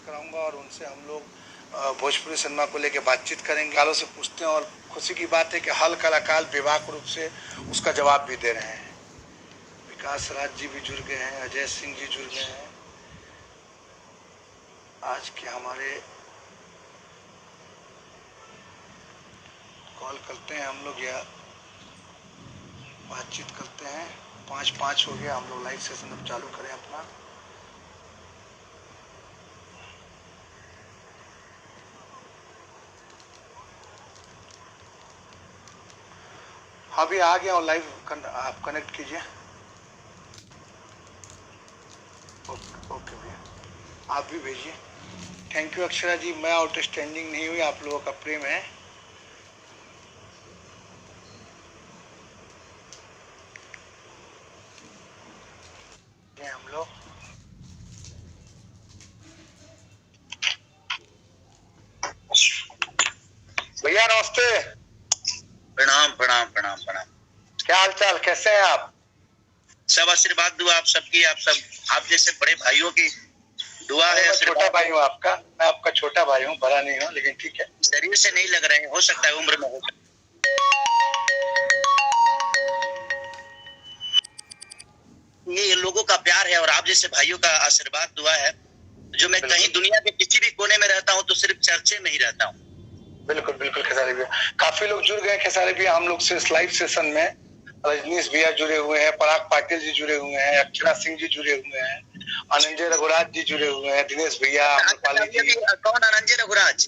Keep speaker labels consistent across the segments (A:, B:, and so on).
A: कराऊंगा और उनसे हम लोग भोजपुरी सिनेमा को लेकर बातचीत करेंगे। कालों से पूछते हैं और खुशी की बात है कि हल कलाकार विवाक रूप से उसका जवाब भी दे रहे हैं। विकास राज जी भी जुड़ गए हैं, अजय सिंह जी जुड़ गए हैं। आज के हमारे कॉल करते हैं हम लोग या बातचीत करते हैं। 5-5 हो गया, हम लोग लाइव सेशन अब चालू करें अपना। अभी आ गया और लाइव आप कनेक्ट कीजिए। ओके भैया, आप भी भेजिए। थैंक यू अक्षरा जी, मैं आउटस्टैंडिंग नहीं हुई, आप लोगों का प्रेम है। हम लोग भैया नमस्ते।
B: प्रणाम प्रणाम प्रणाम प्रणाम।
A: क्या हाल चाल, कैसे हैं आप?
B: सब आशीर्वाद दुआ आप सबकी, आप जैसे बड़े भाइयों की दुआ है।
A: मैं छोटा भाई हूँ आपका, मैं आपका छोटा भाई हूँ, बड़ा नहीं हूँ, लेकिन ठीक है।
B: शरीर से नहीं लग रहे हैं, हो सकता है उम्र में हो। ये लोगों का प्यार है और आप जैसे भाइयों का आशीर्वाद दुआ है, जो मैं कहीं दुनिया के किसी भी कोने में रहता हूँ तो सिर्फ चर्चे में ही रहता हूँ।
A: बिल्कुल बिल्कुल खेसारी भैया, काफी लोग जुड़ गए खेसारी भैया हम लोग से इस लाइव सेशन में। रजनीश भैया जुड़े हुए हैं, पराग पाटिल जी जुड़े हुए हैं, अक्षरा सिंह जी जुड़े हुए हैं, अनंजय रघुराज जी जुड़े हुए हैं, दिनेश भैया,
B: जी। कौन अनंजय रघुराज?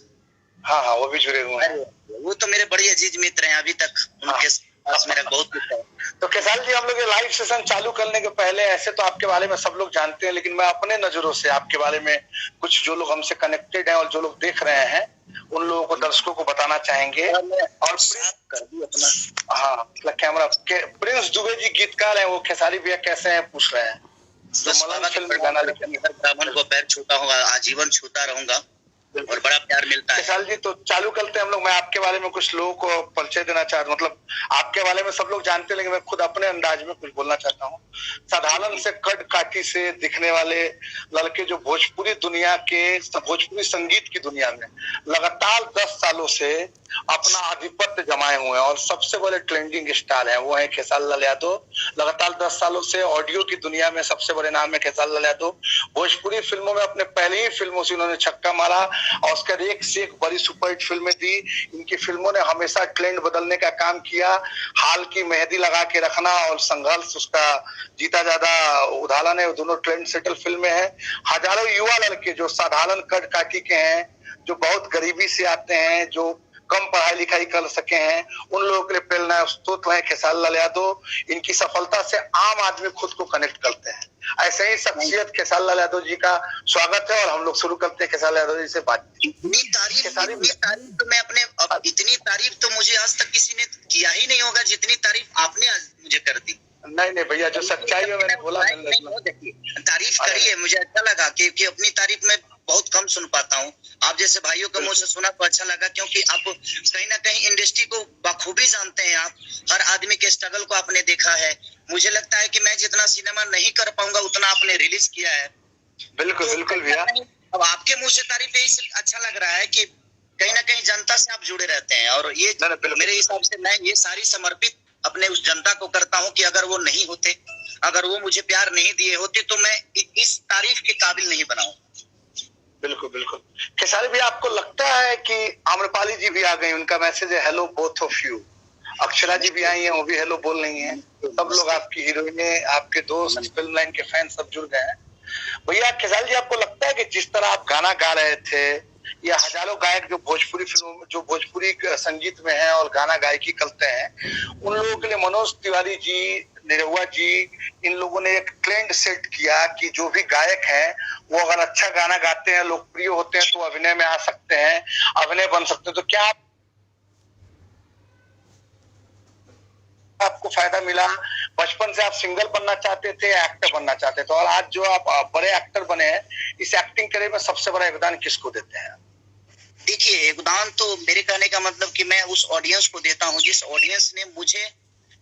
A: हाँ, वो भी जुड़े हुए हैं।
B: वो तो मेरे बड़े अजीज मित्र हैं, अभी तक उनके पास मेरा बहुत कुछ है।
A: तो खेसारी जी, हम लोग ये लाइव सेशन चालू करने के पहले, ऐसे तो आपके बारे में सब लोग जानते हैं, लेकिन मैं अपने नजरों से आपके बारे में कुछ जो लोग हमसे कनेक्टेड हैं और जो लोग देख रहे हैं उन लोगों को, दर्शकों को बताना चाहेंगे। और हाँ, कैमरा प्रिंस दुबे जी गीतकार हैं, वो खेसारी भैया कैसे हैं पूछ रहे हैं।
B: ब्राह्मण को पैर छूता हूँ, आजीवन छूता रहूंगा और बड़ा प्यार मिलता है।
A: खेसारी जी, तो चालू करते हैं हम लोग। मैं आपके बारे में कुछ लोगों को परिचय देना चाहता हूँ, मतलब आपके बारे में सब लोग जानते हैं, लेकिन मैं खुद अपने अंदाज में कुछ बोलना चाहता हूँ। साधारण से कद काठी से दिखने वाले लड़के जो भोजपुरी दुनिया के, भोजपुरी संगीत की दुनिया में लगातार 10 सालों से अपना आधिपत्य जमाए हुए हैं और सबसे बड़े ट्रेंडिंग स्टार हैं, वो है खेसारी लाल यादव। लगातार 10 सालों से ऑडियो की दुनिया में सबसे बड़े नाम है खेसारी लाल यादव। भोजपुरी फिल्मों में अपने पहले ही फिल्मों से उन्होंने छक्का मारा और उसके बाद एक से एक बड़ी सुपरहिट फिल्में दी। इनकी फिल्मों ने हमेशा ट्रेंड बदलने का काम किया। हाल की मेहंदी लगा के रखना और संघर्ष, उसका जीता ज्यादा उदाहरण है। दोनों ट्रेंड सेटल फिल्में हैं। हजारों युवा लड़के जो साधारण कद काठी के हैं, जो बहुत गरीबी से आते हैं, जो कम पढ़ाई लिखाई कर सके हैं, उन लोगों के लिए प्रेरणा स्रोत है खेसारी लाल यादव। इनकी सफलता से आम आदमी खुद को कनेक्ट करते हैं। ऐसे ही शख्सियत खेसारी लाल यादव जी का स्वागत है और हम लोग शुरू करते हैं खेसारी लाल यादव जी से बात।
B: इतनी तारीफ तो मैं अपने, इतनी तारीफ तो मुझे आज तक किसी ने किया ही नहीं होगा जितनी तारीफ आपने आज मुझे कर दी।
A: नहीं भैया, जो सच्चाई है मैंने बोला।
B: तारीफ करिए, मुझे अच्छा लगा कि अपनी तारीफ में बहुत कम सुन पाता हूँ। आप जैसे भाइयों के मुंह से सुना तो अच्छा लगा, क्योंकि आप कहीं ना कहीं इंडस्ट्री को बखूबी जानते हैं। आप हर आदमी के स्ट्रगल को आपने देखा है। मुझे लगता है कि मैं जितना सिनेमा नहीं कर पाऊंगा उतना आपने रिलीज किया है।
A: बिल्कुल
B: तो
A: बिल्कुल भैया,
B: अब आपके मुंह से तारीफ यही अच्छा लग रहा है कि कहीं ना कहीं जनता से आप जुड़े रहते हैं, और ये मेरे हिसाब से मैं ये सारी समर्पित अपने उस जनता को करता हूँ कि अगर वो नहीं होते, अगर वो मुझे प्यार नहीं दिए होते तो मैं इस तारीफ के काबिल नहीं बनाऊं।
A: बिल्कुल बिल्कुल। खेसारी भी, आपको लगता है कि आम्रपाली जी भी आ गई, उनका मैसेज है hello both of you. Akshara ji भी आई हैं, वो भी हेलो बोल रही हैं। सब लोग, आपकी हीरोइनें, आपके दोस्त, फिल्म लाइन के फैन सब जुड़ गए हैं। भैया खेसारी जी, आपको लगता है कि जिस तरह आप गाना गा रहे थे, या हजारों गायक जो भोजपुरी फिल्मों में, जो भोजपुरी संगीत में हैं और गाना गायकी करते हैं, उन लोगों के लिए मनोज तिवारी जी, निरहुआ जी, इन लोगों ने एक ट्रेंड सेट किया कि जो भी गायक हैं वो अगर अच्छा गाना गाते हैं, लोकप्रिय होते हैं, तो अभिनय में आ सकते हैं, अभिनय बन सकते हैं। तो क्या आपको फायदा मिला? बचपन से आप सिंगर बनना चाहते थे या एक्टर बनना चाहते थे, और आज जो आप बड़े एक्टर बने हैं, इस एक्टिंग करियर में सबसे बड़ा योगदान किसको देते हैं?
B: देखिए, योगदान तो मेरे कहने का मतलब कि मैं उस ऑडियंस को देता हूँ जिस ऑडियंस ने मुझे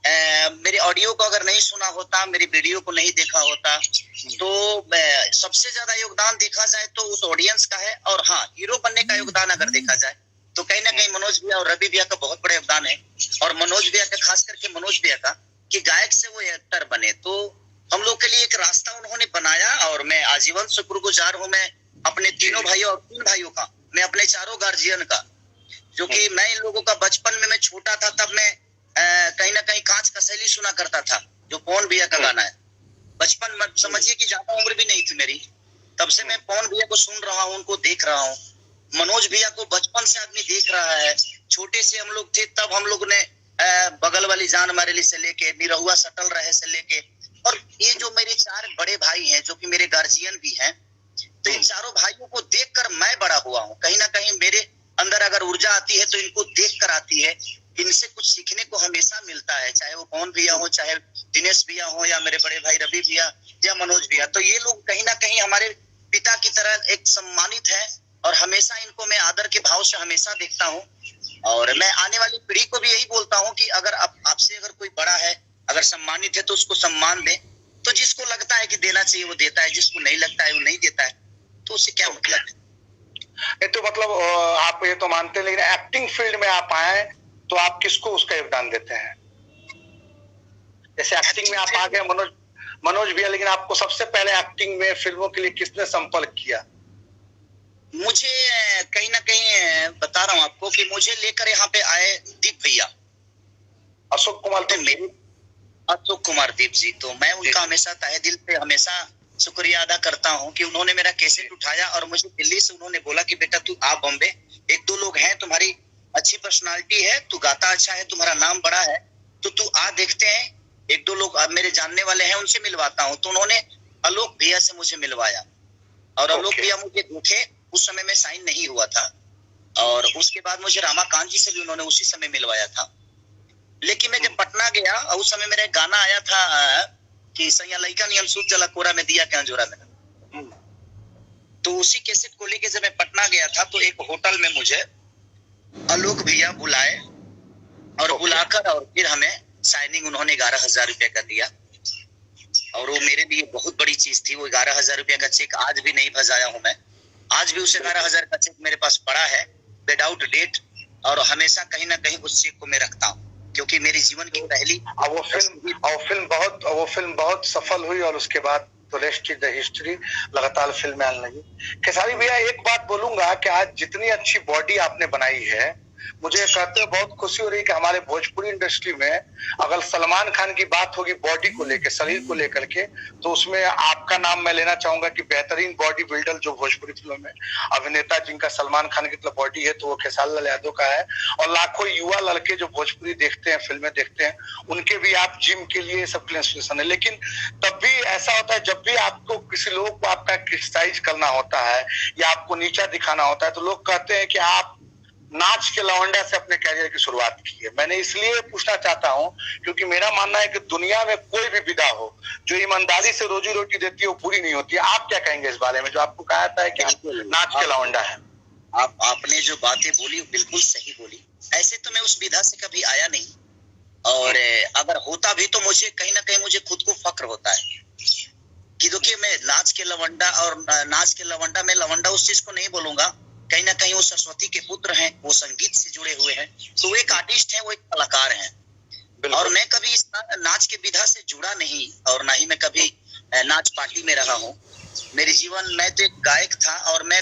B: मेरे ऑडियो को अगर नहीं सुना होता, मेरी वीडियो को नहीं देखा होता, तो सबसे ज्यादा योगदान देखा जाए तो उस ऑडियंस का है। और हाँ, हीरो बनने का योगदान अगर देखा जाए तो कहीं ना कहीं मनोज भैया और रवि भैया का बहुत बड़ा योगदान है। और मनोज भैया का, खास करके मनोज भैया का, कि गायक से वो एक्टर बने, तो हम लोग के लिए एक रास्ता उन्होंने बनाया। और मैं आजीवन शुक्रगुजार हूँ, मैं अपने तीनों भाइयों और 3 भाइयों का, मैं अपने चारों गार्जियन का, जो कि मैं इन लोगों का बचपन में, मैं छोटा था तब मैं कहीं ना कहीं कांच का शैली सुना करता था, जो पवन भैया का गाना है। बचपन में समझिए कि ज्यादा उम्र भी नहीं थी मेरी, तब से मैं पवन भैया को सुन रहा हूँ, उनको देख रहा हूँ। मनोज भैया को बचपन से आदमी देख रहा है। छोटे से हम लोग थे तब हम लोग ने बगल वाली जान मारेली से लेके निरहुआ सटल रहे से लेके, और ये जो मेरे 4 बड़े भाई हैं जो कि मेरे गार्जियन भी हैं, तो इन चारों भाइयों को देखकर मैं बड़ा हुआ हूँ। कहीं ना कहीं मेरे अंदर अगर ऊर्जा आती है तो इनको देखकर आती है। इनसे कुछ सीखने को हमेशा मिलता है, चाहे वो पवन भैया हो, चाहे दिनेश भैया हो, या मेरे बड़े भाई रवि भैया या मनोज भैया। तो ये लोग कहीं ना कहीं हमारे पिता की तरह एक सम्मानित है, और हमेशा इनको मैं आदर के भाव से हमेशा देखता हूँ। और मैं आने वाली पीढ़ी को भी यही बोलता हूँ कि अगर आपसे अगर कोई बड़ा है, अगर सम्मानित है, तो उसको सम्मान दें। तो जिसको लगता है कि देना चाहिए वो देता है, जिसको नहीं लगता है वो नहीं देता है, तो उससे क्या मतलब है।
A: ये तो मतलब आप ये तो मानते हैं, लेकिन एक्टिंग फील्ड में आप आए तो आप किसको उसका योगदान देते हैं? जैसे एक्टिंग में आप आ गए मनोज भैया, लेकिन आपको सबसे पहले एक्टिंग में, फिल्मों के लिए किसने संपर्क किया?
B: मुझे कहीं ना कहीं बता रहा हूँ आपको कि मुझे लेकर यहाँ पे आए दीप भैया,
A: अशोक
B: कुमार दीप जी। तो मैं उनका हमेशा तहे दिल से हमेशा शुक्रिया अदा करता हूँ कि उन्होंने मेरा कैसेट उठाया, और मुझे दिल्ली से उन्होंने बोला कि बेटा तू आ बॉम्बे, 1-2 लोग हैं, तुम्हारी अच्छी पर्सनालिटी है, तू गाता अच्छा है, तुम्हारा नाम बड़ा है, तो तू आ, देखते हैं, 1-2 लोग मेरे जानने वाले हैं, उनसे मिलवाता हूँ। तो उन्होंने आलोक भैया से मुझे मिलवाया, और आलोक भैया मुझे देखे, उस समय में साइन नहीं हुआ था। और उसके बाद मुझे रामाकांत जी से भी उन्होंने उसी समय मिलवाया था। लेकिन मैं जब पटना गया, उस समय मेरा एक गाना आया था कि सैया लइका नियम सूत जला कोरा में दिया क्या जोरा में, तो उसी कैसेट को लेके जब मैं पटना गया था, तो एक होटल में मुझे आलोक भैया बुलाए, और बुलाकर और फिर हमें साइनिंग उन्होंने 11,000 रुपए का दिया। और वो मेरे लिए बहुत बड़ी चीज थी। वो 11,000 रुपए का चेक आज भी नहीं भजाया हूं मैं, आज भी उस 11,000 का चेक मेरे पास पड़ा है विदाउट डेट, और हमेशा कहीं ना कहीं उस चेक को मैं रखता हूँ, क्योंकि मेरे जीवन की पहली
A: वो फिल्म बहुत सफल हुई, और उसके बाद तो रेस्ट इज द हिस्ट्री, लगातार फिल्में आने लगी। खेसारी भैया, एक बात बोलूंगा कि आज जितनी अच्छी बॉडी आपने बनाई है, मुझे कहते हुए बहुत खुशी हो रही है कि हमारे भोजपुरी इंडस्ट्री में अगर सलमान खान की बात होगी बॉडी को लेकर, शरीर को लेकर के, तो उसमें आपका नाम मैं लेना चाहूंगा कि बेहतरीन बॉडी बिल्डर जो भोजपुरी फिल्मों में अभिनेता जिनका सलमान खान की तरह बॉडी है, तो वो खेसारी लाल यादव का है। और लाखों युवा लड़के जो भोजपुरी देखते हैं, फिल्में देखते हैं, उनके भी आप जिम के लिए सब इंस्पिरेशन है। लेकिन तब भी ऐसा होता है, जब भी आपको किसी लोग को आपका क्रिटिसाइज करना होता है या आपको नीचा दिखाना होता है, तो लोग कहते हैं कि आप नाच के लवंडा से अपने कैरियर की शुरुआत की है। मैंने इसलिए पूछना चाहता हूं क्योंकि मेरा मानना है कि दुनिया में कोई भी विधा हो जो ईमानदारी से रोजी रोटी देती है वो पूरी नहीं होती है। आप क्या कहेंगे इस बारे में, जो आपको कहा था है कि नाच के लवंडा है?
B: आपने जो बातें बोली बिल्कुल सही बोली। ऐसे तो मैं उस विधा से कभी आया नहीं, और अगर होता भी तो मुझे कहीं ना कहीं मुझे खुद को फक्र होता है कि देखिए मैं नाच के लवंडा, और नाच के लवंडा में लवंडा उस चीज को नहीं बोलूंगा, कहीं ना कहीं वो सरस्वती के पुत्र हैं, वो संगीत से जुड़े हुए हैं, तो वो एक आर्टिस्ट हैं, वो एक कलाकार हैं। और मैं कभी इस नाच के विधा से जुड़ा नहीं, और ना ही मैं कभी नाच पार्टी में रहा हूँ। मेरे जीवन में तो एक गायक था, और मैं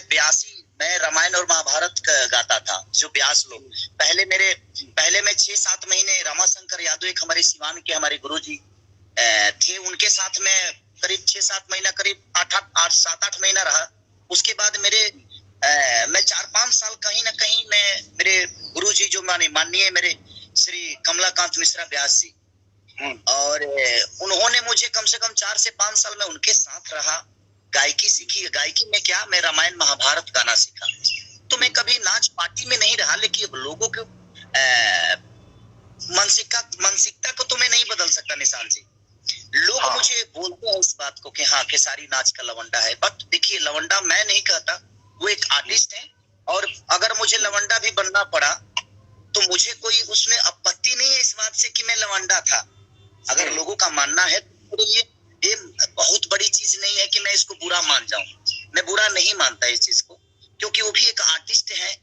B: रामायण और महाभारत गाता था, जो व्यास लोग पहले मैं 6-7 महीने रामाशंकर यादव, एक हमारे सिवान के हमारे गुरुजी थे, उनके साथ में करीब 6-7 महीना, करीब 7-8 महीना रहा। उसके बाद मैं 4-5 साल कहीं ना कहीं मेरे गुरुजी जो माननीय मेरे श्री कमलाकांत मिश्रा व्यास जी, और उन्होंने मुझे कम से कम 4 से 5 साल में उनके साथ रहा, गायकी सीखी। गायकी में क्या, मैं रामायण महाभारत गाना सीखा। तो मैं कभी नाच पार्टी में नहीं रहा, लेकिन लोगों के मानसिकता को तो मैं नहीं बदल सकता निशान जी। लोग मुझे बोलते हैं इस बात को कि हाँ खेसारी नाच का लवंडा है, बट देखिए लवंडा मैं नहीं कहता, वो एक आर्टिस्ट है। और अगर मुझे लवंडा भी बनना पड़ा तो मुझे कोई उसमें आपत्ति नहीं है इस बात से कि मैं लवंडा था। मानता इस चीज को, क्योंकि वो भी एक आर्टिस्ट है।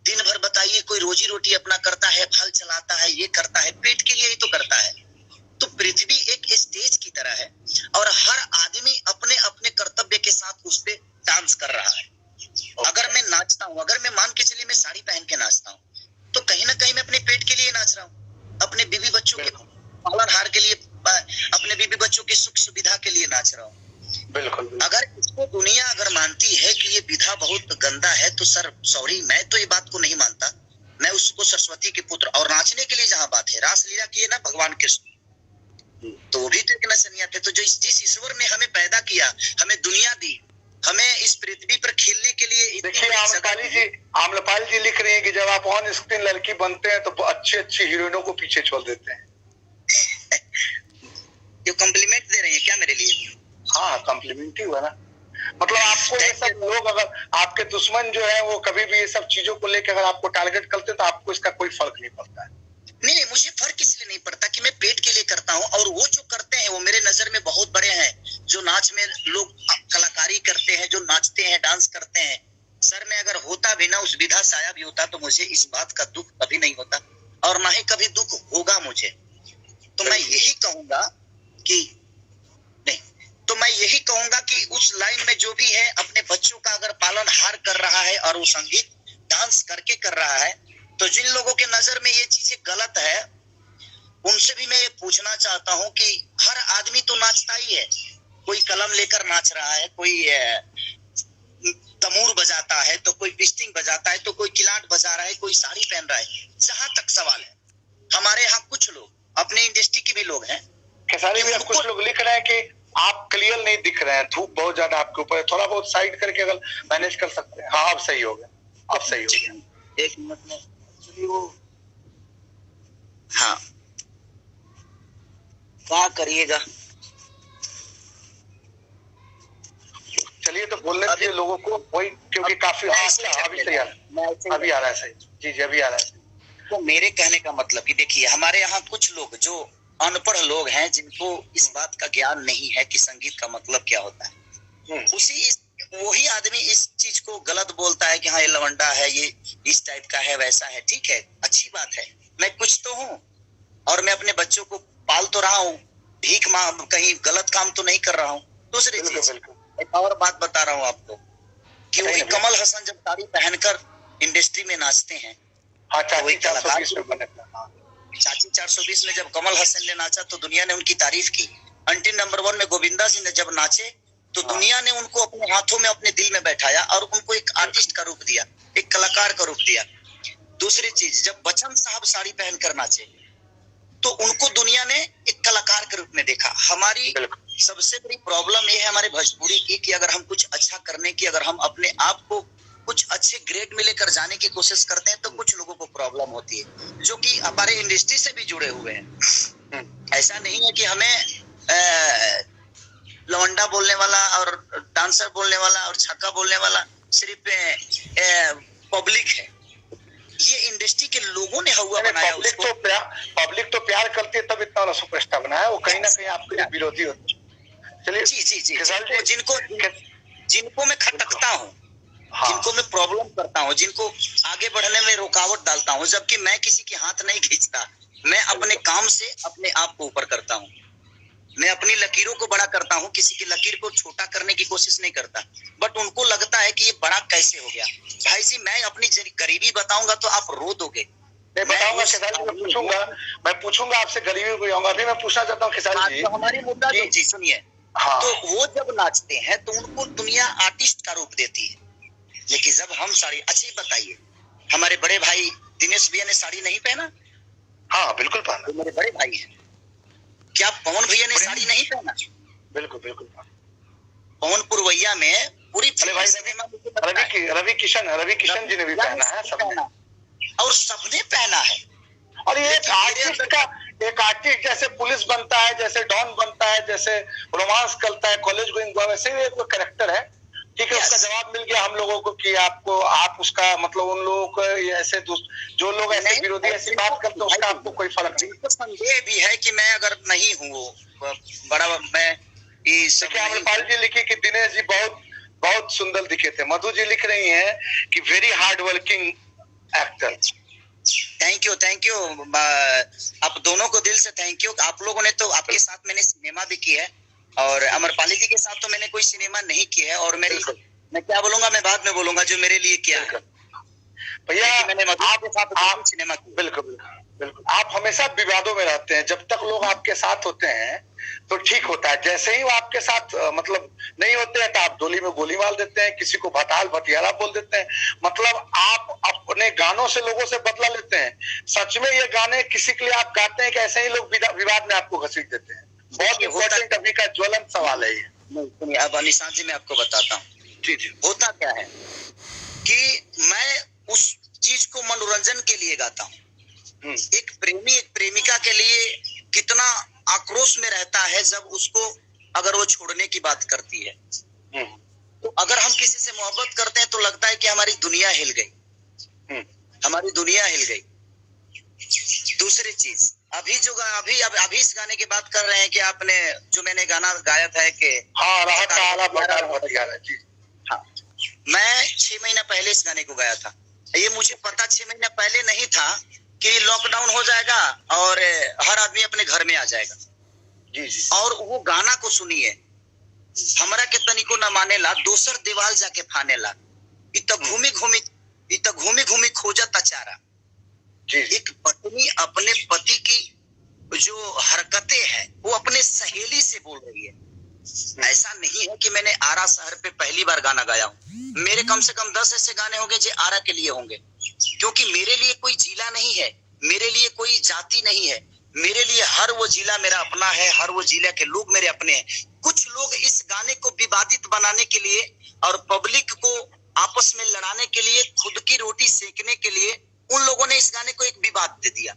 B: दिन भर बताइए, कोई रोजी रोटी अपना करता है, फल चलाता है, ये करता है, पेट के लिए ही तो करता है। तो पृथ्वी एक स्टेज की तरह है और हर आदमी अपने अपने कर्तव्य के साथ उस पे डांस कर रहा है। अगर मैं नाचता हूँ, अगर मैं मान के चलिए मैं साड़ी पहन के नाचता हूँ, तो कहीं ना कहीं मैं अपने पेट के लिए नाच रहा हूँ, अपने बीवी बच्चों के पालनहार के लिए, अपने बीवी बच्चों की सुख सुविधा के लिए नाच रहा हूँ।
A: बिल्कुल।
B: अगर इसको दुनिया अगर मानती है कि ये विधा बहुत गंदा है, तो सर सॉरी, मैं तो ये बात को नहीं मानता। मैं उसको सरस्वती के पुत्र, और नाचने के लिए जहाँ बात है, रासलीला किए ना भगवान कृष्ण, तो वो भी तो एक नचनिया थे। तो जो जिस ईश्वर ने हमें पैदा किया, हमें दुनिया दी, हमें इस पृथ्वी पर खेलने के लिए,
A: देखिए आम्रपाली जी लिख रही है कि जब आप ऑन स्क्रीन लड़की बनते हैं तो अच्छी अच्छी हीरोइनों को पीछे छोड़ देते हैं।
B: ये कॉम्प्लीमेंट दे रही है क्या मेरे लिए?
A: हाँ, कॉम्प्लीमेंट ही हुआ ना। मतलब आपको ये सब लोग, अगर आपके दुश्मन जो है वो कभी भी ये सब चीजों को लेकर अगर आपको टारगेट करते तो आपको इसका कोई फर्क नहीं पड़ता है।
B: नहीं, मुझे फर्क इसलिए नहीं पड़ता कि मैं पेट के लिए करता हूँ, और वो जो करते हैं वो मेरे नजर में बहुत बड़े हैं। जो नाच में लोग कलाकारी करते हैं, जो नाचते हैं, डांस करते हैं, सर मैं अगर होता भी ना, उस विधा से आया भी होता, तो मुझे इस बात का दुख कभी नहीं होता और ना ही कभी दुख होगा मुझे। तो मैं यही कहूंगा कि नहीं, तो मैं यही कहूंगा कि उस लाइन में जो भी है, अपने बच्चों का अगर पालनहार कर रहा है और वो संगीत डांस करके कर रहा है, तो जिन लोगों के नजर में ये चीजें गलत है, उनसे भी मैं ये पूछना चाहता हूँ कि हर आदमी तो नाचता ही है। कोई कलम लेकर नाच रहा है, कोई तमूर बजाता है, तो कोई पिस्टिंग बजाता है, तो कोई किलाट बजा रहा है, कोई साड़ी पहन रहा है। जहां तक सवाल है, हमारे यहाँ कुछ लोग, अपने इंडस्ट्री के भी लोग हैं,
A: खेसारी भैया, कुछ लोग लिख रहे हैं कि आप क्लियर नहीं दिख रहे हैं, धूप बहुत ज्यादा आपके ऊपर है, थोड़ा बहुत साइड करके अगर मैनेज कर सकते हैं। हाँ, अब सही हो गया, अब सही हो गया।
B: एक मिनट में वो, हाँ, क्या करिएगा।
A: चलिए, तो बोलने दीजिए लोगों को वही, क्योंकि काफी अभी सही आ रहा है, अभी आ रहा है सही। जी, अभी आ रहा है।
B: तो मेरे कहने का मतलब कि देखिए, हमारे यहाँ कुछ लोग जो अनपढ़ लोग हैं, जिनको इस बात का ज्ञान नहीं है कि संगीत का मतलब क्या होता है, वही आदमी इस चीज को गलत बोलता है कि हाँ ये लवंडा है, ये इस टाइप का है, वैसा है। ठीक है, अच्छी बात है, मैं कुछ तो हूँ और मैं अपने बच्चों को पाल तो रहा हूँ, भीख मांग, कहीं गलत काम तो नहीं कर रहा हूँ। दूसरी चीज, एक और बात बता रहा हूँ आपको कि वही कमल हसन जब साड़ी पहनकर इंडस्ट्री में नाचते हैं,
A: चाची
B: 420 में जब कमल हसन ने नाचा तो दुनिया ने उनकी तारीफ की। अंटिल नंबर 1 में गोविंदा जी ने जब नाचे तो दुनिया ने उनको अपने हाथों में, अपने दिल में बैठाया और उनको एक आर्टिस्ट का रूप दिया, एक कलाकार का रूप दिया। दूसरी चीज, जब बच्चन साहब साड़ी पहनकर नाचे तो उनको दुनिया ने एक कलाकार के रूप में देखा। हमारी सबसे बड़ी प्रॉब्लम ये है हमारे भोजपुरी की कि अगर हम कुछ अच्छा करने की, अगर हम अपने आप को कुछ अच्छे ग्रेड में लेकर जाने की कोशिश करते हैं, तो कुछ लोगों को प्रॉब्लम होती है, जो कि हमारे इंडस्ट्री से भी जुड़े हुए हैं। ऐसा नहीं है कि हमें लवंडा बोलने वाला और डांसर बोलने वाला और छक्का बोलने वाला सिर्फ पब्लिक है, ये इंडस्ट्री के लोगों ने हुआ बनाया उसको।
A: पब्लिक तो प्यार करती है, तब इतना बड़ा सुपरस्टार बनाया। वो कहीं ना कहीं आपके विरोधी होते। चलिए,
B: जी, जिनको मैं खटकता हूँ, जिनको मैं प्रॉब्लम करता हूँ, जिनको आगे बढ़ने में रुकावट डालता हूँ, जबकि मैं किसी के हाथ नहीं खींचता, मैं अपने काम से अपने आप को ऊपर करता हूँ, मैं अपनी लकीरों को बड़ा करता हूँ, किसी की लकीर को छोटा करने की कोशिश नहीं करता। बट उनको लगता है कि ये बड़ा कैसे हो गया। भाई जी, मैं अपनी गरीबी बताऊंगा तो आप रो दोगे।
A: मैं बताऊंगा, मैं पूछूंगा आपसे गरीबी को। अभी मैं पूछना चाहता हूँ खेसारी जी,
B: तो हमारी मुद्दा जो चीज सुनिए, तो वो जब नाचते हैं तो उनको दुनिया आर्टिस्ट का रूप देती है, लेकिन जब हम साड़ी, अच्छी बताइए, हमारे बड़े भाई दिनेश भैया ने साड़ी नहीं पहना?
A: हाँ, बिल्कुल पहना।
B: तो मेरे बड़े भाई हैं। क्या पवन भैया ने साड़ी नहीं पहना?
A: बिल्कुल बिल्कुल।
B: पवन पुरवैया में पूरी
A: रवि किशन जी ने भी पहना है, सबने,
B: और सबने पहना है।
A: और ये एक आर्टिस्ट जैसे पुलिस बनता है, जैसे डॉन बनता है, जैसे रोमांस करता है, कॉलेज गोइंग बॉय, वैसे ही एक कैरेक्टर है। ठीक है, उसका जवाब मिल गया हम लोगों को कि आपको, आप उसका मतलब उन लोगों को ऐसे जो लोग ऐसे विरोधी ऐसी बात करते हैं, उसका आपको कोई फर्क नहीं।
B: तो संदेह भी है कि मैं अगर नहीं हूँ बड़ा, मैं
A: आम्रपाली जी लिखी कि दिनेश जी बहुत बहुत सुंदर दिखे थे। मधु जी लिख रही हैं कि very hard working actor.
B: Thank you, thank you. आप दोनों को दिल से थैंक यू। आप लोगों ने तो, आपके साथ मैंने सिनेमा भी की है और अमरपाली जी के साथ तो मैंने कोई सिनेमा नहीं की है। और मैं क्या बोलूंगा, मैं बाद में बोलूंगा जो मेरे लिए किया है
A: भैया।
B: मैंने आपके साथ आप सिनेमा की।
A: बिल्कुल बिल्कुल, आप हमेशा विवादों में रहते हैं। जब तक लोग आपके साथ होते हैं तो ठीक होता है, जैसे ही वो आपके साथ मतलब नहीं होते हैं तो आप डोली में गोली मार देते हैं, किसी को भताल भटियारा बोल देते हैं। मतलब आप अपने गानों से लोगों से बदला लेते हैं। सच में ये गाने किसी के लिए आप गाते हैं कि ऐसे ही लोग विवाद में आपको घसीट देते हैं? बहुत इंपॉर्टेंट अभी का ज्वलंत सवाल है ये।
B: सुनिए, अब निशांत जी मैं आपको बताता हूँ।
A: जी जी।
B: होता क्या है कि मैं उस चीज को मनोरंजन के लिए गाता हूँ। एक प्रेमी एक प्रेमिका के लिए कितना आक्रोश में रहता है जब उसको अगर वो छोड़ने की बात करती है। तो अगर हम किसी से मोहब्बत करते हैं तो लगता है कि हमारी दुनिया हिल गई, हमारी दुनिया हिल गई। दूसरी चीज, अभी इस गाने की बात कर रहे हैं कि आपने जो मैंने गाना गाया था कि
A: हाँ, जी।
B: हाँ, मैं 6 महीना पहले इस गाने को गाया था। ये मुझे पता 6 महीना पहले नहीं था कि लॉकडाउन हो जाएगा और हर आदमी अपने घर में आ जाएगा।
A: जी जी।
B: और वो गाना को सुनिए, हमरा के तनिको न माने ला, दोसर दीवाल जाके फाने ला, इत घूमी घूमी खोजत अचारा। एक पत्नी अपने पति की जो हरकतें हैं वो अपने सहेली से बोल रही है। ऐसा नहीं है कि मैंने आरा शहर पे पहली बार गाना गाया हूँ। मेरे कम से कम 10 ऐसे गाने होंगे जो आरा के लिए होंगे, क्योंकि मेरे लिए कोई जिला नहीं है, मेरे लिए कोई जाति नहीं है। मेरे लिए हर वो जिला मेरा अपना है, हर वो जिला के लोग मेरे अपने हैं। कुछ लोग इस गाने को विवादित बनाने के लिए और पब्लिक को आपस में लड़ाने के लिए, खुद की रोटी सेकने के लिए, उन लोगों ने इस गाने को एक विवाद दे दिया।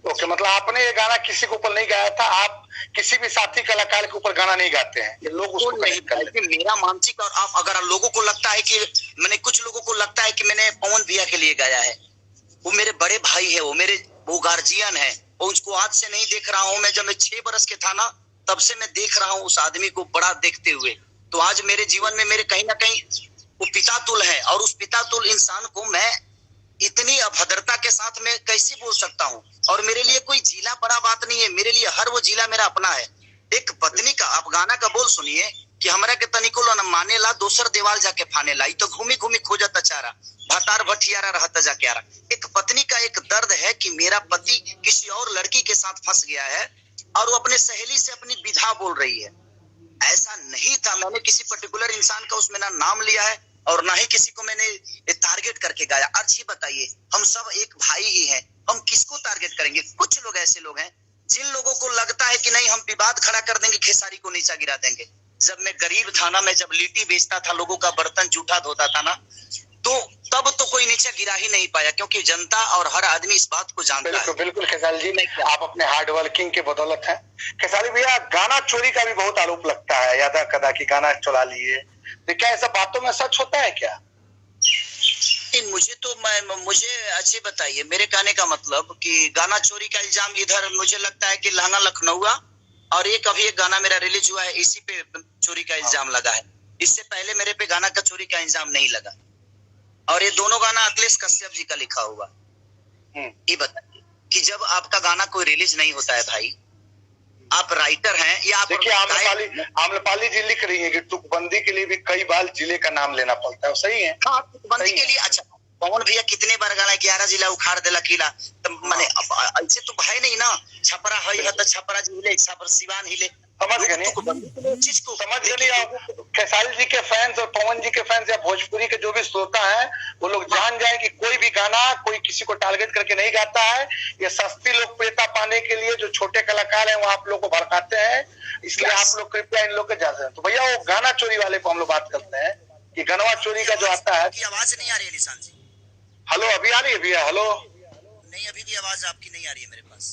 A: ओके, मतलब आपने ये गाना किसी के ऊपर नहीं गाया था, आप किसी भी साथी कलाकार के ऊपर गाना नहीं गाते हैं, ये लोग उसको
B: नहीं करते। मेरा मानसिक, और आप अगर लोगों को लगता है कि कुछ लोगों को लगता है कि मैंने पवन भैया के लिए गाया है, वो मेरे बड़े भाई है, वो गार्जियन है, और उसको आज से नहीं देख रहा हूँ मैं। जब मैं 6 बरस के था ना, तब से मैं देख रहा हूँ उस आदमी को बड़ा देखते हुए। तो आज मेरे जीवन में मेरे कहीं ना कहीं वो पिता तुल है, और उस पिता तुल इंसान को मैं इतनी अभद्रता के साथ में कैसे बोल सकता हूँ? और मेरे लिए कोई जिला बड़ा बात नहीं है, मेरे लिए हर वो जिला मेरा अपना है। एक पत्नी का, आप गाना का बोल सुनिए कि हमरा के तनिको न माने ला, दोसर देवाल जाके फाने ला, तो घूमी घूमी खोजत अचारा, भतार भटियारा रहता जाके आरा। एक पत्नी का एक दर्द है कि मेरा पति किसी और लड़की के साथ फंस गया है और वो अपने सहेली से अपनी विधा बोल रही है। ऐसा नहीं था, मैंने किसी पर्टिकुलर इंसान का उसमें ना नाम लिया है और ना ही किसी को मैंने टारगेट करके गाया। अर्ज ही बताइए, हम सब एक भाई ही हैं, हम किसको टारगेट करेंगे? कुछ लोग ऐसे लोग हैं जिन लोगों को लगता है कि नहीं हम विवाद खड़ा कर देंगे, खेसारी को नीचा गिरा देंगे। जब मैं गरीब था ना, मैं जब लिट्टी बेचता था, लोगों का बर्तन जूठा धोता था ना, तो तब तो कोई नीचे गिरा ही नहीं पाया, क्योंकि जनता और हर आदमी इस बात को जानता है।
A: बिल्कुल खेसारी जी, आप अपने हार्ड वर्किंग के बदौलत हैं। खेसारी भैया, गाना चोरी का भी बहुत आरोप लगता है, यादा कदा की गाना चुरा लिए, तो क्या ऐसा बातों में सच होता है क्या?
B: मुझे अच्छे बताइए, मेरे कहने का मतलब कि गाना चोरी का इल्जाम इधर मुझे लगता है कि लहंगा लखनऊ, और एक गाना मेरा रिलीज हुआ है, इसी पे चोरी का इल्जाम लगा है। इससे पहले मेरे पे गाना का चोरी का इल्जाम नहीं लगा, और ये दोनों गाना अखिलेश कश्यप जी का लिखा हुआ। ये बताइए कि जब आपका गाना कोई रिलीज नहीं होता है भाई, आप राइटर हैं या आप,
A: देखिए आम्रपाली जी लिख रही है कि तुकबंदी के लिए भी कई बार जिले का नाम लेना पड़ता है, सही है?
B: हाँ, तुकबंदी के लिए। अच्छा, पवन भैया कितने बार गाना 11 जिला उखाड़ देला किला, तो मैंने ऐसे तो है नहीं ना, छपरा है तो छपरा हिले, छपर सिवान हिले,
A: समझ गए। खेसारी जी के फैंस और पवन जी के फैंस या भोजपुरी के जो भी श्रोता हैं, वो लोग जान जाए कि कोई भी गाना कोई किसी को टारगेट करके नहीं गाता है। ये सस्ती लोकप्रियता पाने के लिए जो छोटे कलाकार हैं वो आप लोग को भड़काते हैं, इसलिए आप लोग कृपया इन लोग के जाते हैं। तो भैया, वो गाना चोरी वाले को हम लोग बात करते हैं कि गनवा चोरी का जो आता है।
B: आवाज नहीं आ रही है निशांत जी?
A: हेलो, अभी आ रही है भैया? हेलो,
B: नहीं, अभी भी आवाज आपकी नहीं आ रही है मेरे पास।